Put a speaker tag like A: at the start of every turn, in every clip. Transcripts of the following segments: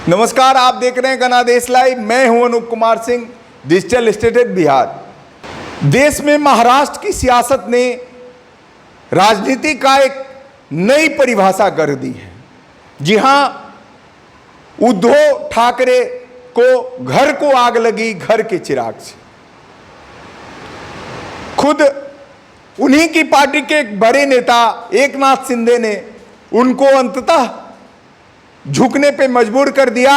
A: नमस्कार, आप देख रहे हैं गणादेश लाइव। मैं हूं अनूप कुमार सिंह, डिजिटल स्टेटेड बिहार। देश में महाराष्ट्र की सियासत ने राजनीति का एक नई परिभाषा कर दी है। जी हां, उद्धव ठाकरे को घर को आग लगी घर के चिराग से। खुद उन्हीं की पार्टी के एक बड़े नेता एकनाथ शिंदे ने उनको अंततः झुकने पे मजबूर कर दिया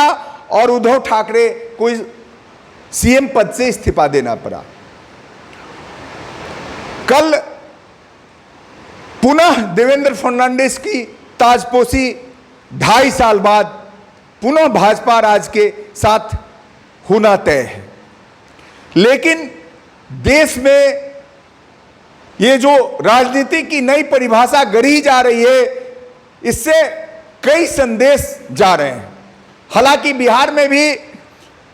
A: और उद्धव ठाकरे को सीएम पद से इस्तीफा देना पड़ा। कल पुनः देवेंद्र फडणवीस की ताजपोशी 2.5 साल बाद पुनः भाजपा राज के साथ होना तय है। लेकिन देश में ये जो राजनीति की नई परिभाषा गढ़ी जा रही है, इससे कई संदेश जा रहे हैं। हालांकि बिहार में भी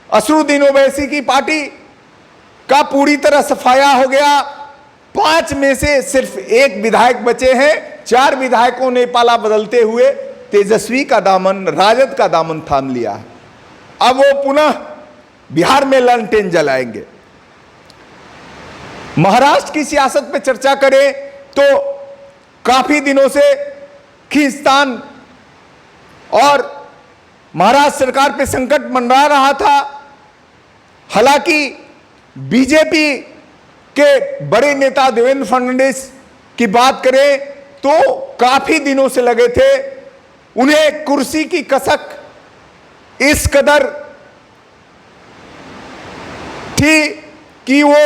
A: असदुद्दीन ओवैसी की पार्टी का पूरी तरह सफाया हो गया। 5 में से सिर्फ 1 विधायक बचे हैं। 4 विधायकों ने पाला बदलते हुए तेजस्वी का दामन, राजद का दामन थाम लिया है। अब वो पुनः बिहार में लालटेन जलाएंगे। महाराष्ट्र की सियासत पे चर्चा करें तो काफी दिनों से खींचतान और महाराष्ट्र सरकार पे संकट मंडरा रहा था। हालांकि बीजेपी के बड़े नेता देवेंद्र फडणवीस की बात करें तो काफी दिनों से लगे थे। उन्हें कुर्सी की कसक इस कदर थी कि वो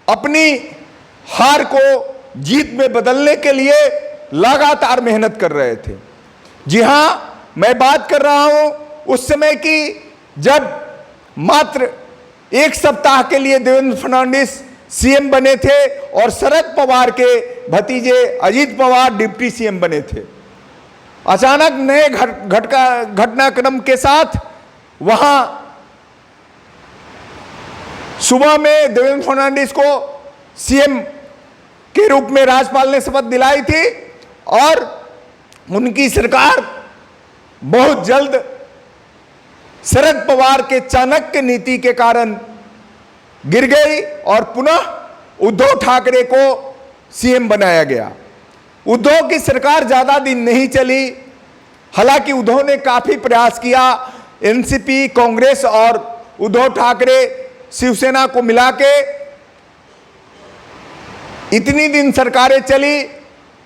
A: अपनी हार को जीत में बदलने के लिए लगातार मेहनत कर रहे थे। जी हां, मैं बात कर रहा हूं उस समय की जब मात्र 1 सप्ताह के लिए देवेंद्र फडणवीस सीएम बने थे और शरद पवार के भतीजे अजीत पवार डिप्टी सीएम बने थे। अचानक नए घटनाक्रम के साथ वहां सुबह में देवेंद्र फडणवीस को सीएम के रूप में राज्यपाल ने शपथ दिलाई थी और उनकी सरकार बहुत जल्द शरद पवार के चाणक्य नीति के कारण गिर गई और पुनः उद्धव ठाकरे को सीएम बनाया गया। उद्धव की सरकार ज्यादा दिन नहीं चली। हालांकि उद्धव ने काफी प्रयास किया। एनसीपी, कांग्रेस और उद्धव ठाकरे शिवसेना को मिला के इतनी दिन सरकारें चली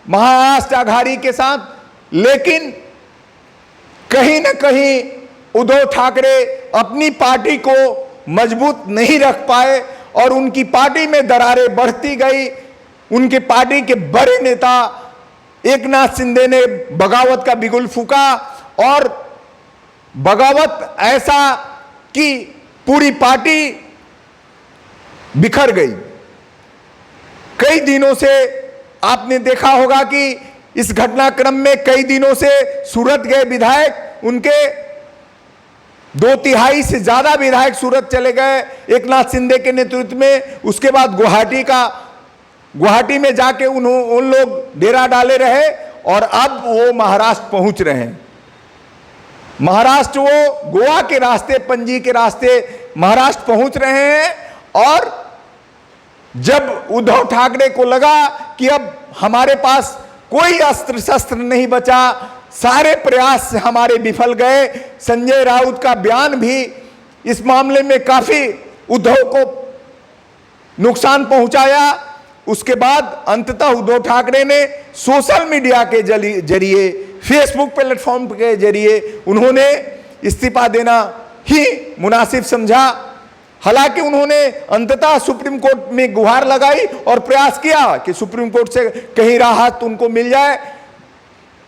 A: महाराष्ट्र आघाड़ी के साथ, लेकिन कहीं न कहीं उद्धव ठाकरे अपनी पार्टी को मजबूत नहीं रख पाए और उनकी पार्टी में दरारें बढ़ती गई। उनके पार्टी के बड़े नेता एकनाथ शिंदे ने बगावत का बिगुल फूंका और बगावत ऐसा कि पूरी पार्टी बिखर गई। कई दिनों से आपने देखा होगा कि इस घटनाक्रम में कई दिनों से सूरत गए विधायक, उनके 2/3 से ज्यादा विधायक सूरत चले गए एकनाथ शिंदे के नेतृत्व में। उसके बाद गुवाहाटी में जाके उन लोग डेरा डाले रहे और अब वो महाराष्ट्र पहुंच रहे हैं। महाराष्ट्र वो गोवा के रास्ते, पणजी के रास्ते महाराष्ट्र पहुंच रहे हैं। और जब उद्धव ठाकरे को लगा कि अब हमारे पास कोई अस्त्र शस्त्र नहीं बचा, सारे प्रयास हमारे विफल गए, संजय राउत का बयान भी इस मामले में काफी उद्धव को नुकसान पहुंचाया। उसके बाद अंततः उद्धव ठाकरे ने सोशल मीडिया के जरिए, फेसबुक प्लेटफॉर्म के जरिए उन्होंने इस्तीफा देना ही मुनासिब समझा। हालांकि उन्होंने अंततः सुप्रीम कोर्ट में गुहार लगाई और प्रयास किया कि सुप्रीम कोर्ट से कहीं राहत उनको मिल जाए।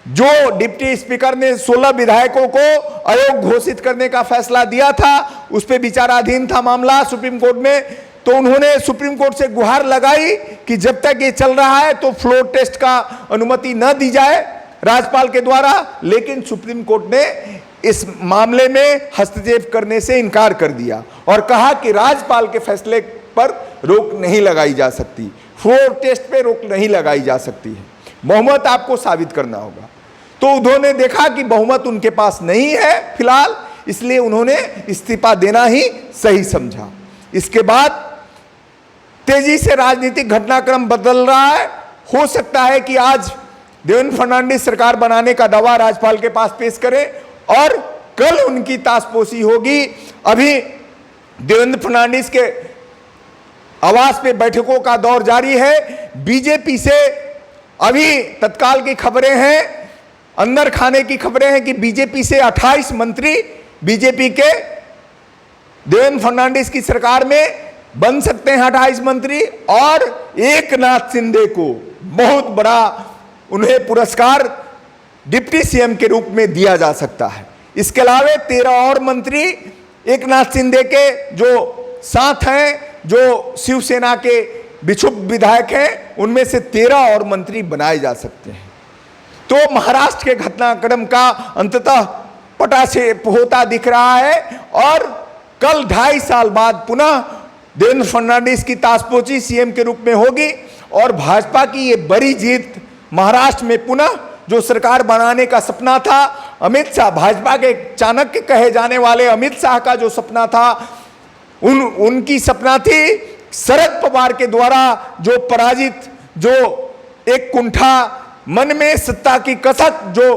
A: जो डिप्टी स्पीकर ने 16 विधायकों को अयोग्य घोषित करने का फैसला दिया था, उस पर विचाराधीन था मामला सुप्रीम कोर्ट में। तो उन्होंने सुप्रीम कोर्ट से गुहार लगाई कि जब तक ये चल रहा है तो फ्लोर टेस्ट का अनुमति न दी जाए राज्यपाल के द्वारा। लेकिन सुप्रीम कोर्ट ने इस मामले में हस्तक्षेप करने से इनकार कर दिया और कहा कि राज्यपाल के फैसले पर रोक नहीं लगाई जा सकती, फ्लोर टेस्ट पे रोक नहीं लगाई जा सकती है, बहुमत आपको साबित करना होगा। तो उन्होंने देखा कि बहुमत उनके पास नहीं है फिलहाल, इसलिए उन्होंने इस्तीफा देना ही सही समझा। इसके बाद तेजी से राजनीतिक घटनाक्रम बदल रहा है। हो सकता है कि आज देवेंद्र फडणवीस सरकार बनाने का दावा राज्यपाल के पास पेश करें और कल उनकी ताशपोशी होगी। अभी देवेंद्र फडणवीस के आवास पे बैठकों का दौर जारी है। बीजेपी से अभी तत्काल की खबरें हैं, अंदर खाने की खबरें हैं कि बीजेपी से 28 मंत्री बीजेपी के देवेंद्र फडणवीस की सरकार में बन सकते हैं, 28 मंत्री, और एकनाथ शिंदे को बहुत बड़ा उन्हें पुरस्कार डिप्टी सीएम के रूप में दिया जा सकता है। इसके अलावा 13 और मंत्री एकनाथ शिंदे के जो साथ हैं, जो शिवसेना के बिछुप विधायक हैं, उनमें से 13 और मंत्री बनाए जा सकते हैं। तो महाराष्ट्र के घटनाक्रम का अंततः पटाक्षेप होता दिख रहा है और कल 2.5 साल बाद पुनः देवेंद्र फडणवीस की ताशपोशी सीएम के रूप में होगी और भाजपा की ये बड़ी जीत महाराष्ट्र में पुनः जो सरकार बनाने का सपना था, अमित शाह, भाजपा के चाणक्य कहे जाने वाले अमित शाह का जो सपना था, उनकी सपना थी शरद पवार के द्वारा जो पराजित, जो एक कुंठा मन में सत्ता की कसक जो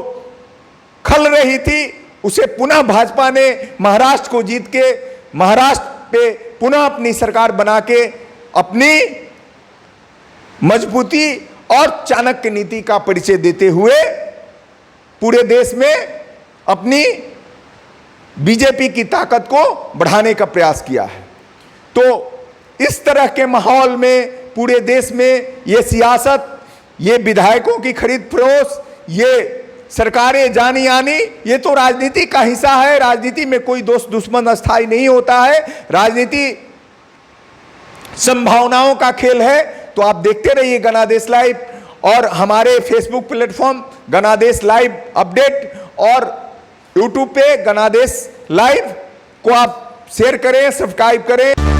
A: खल रही थी, उसे पुनः भाजपा ने महाराष्ट्र को जीत के महाराष्ट्र पे पुनः अपनी सरकार बना के अपनी मजबूती और चाणक्य नीति का परिचय देते हुए पूरे देश में अपनी बीजेपी की ताकत को बढ़ाने का प्रयास किया है। तो इस तरह के माहौल में पूरे देश में ये सियासत, ये विधायकों की खरीद फरोख्त, ये सरकारें जानी आनी, ये तो राजनीति का हिस्सा है। राजनीति में कोई दोस्त दुश्मन अस्थायी नहीं होता है, राजनीति संभावनाओं का खेल है। तो आप देखते रहिए गणादेश लाइव और हमारे फेसबुक प्लेटफॉर्म गणादेश लाइव अपडेट और यूट्यूब पे गणादेश लाइव को आप शेयर करें, सब्सक्राइब करें।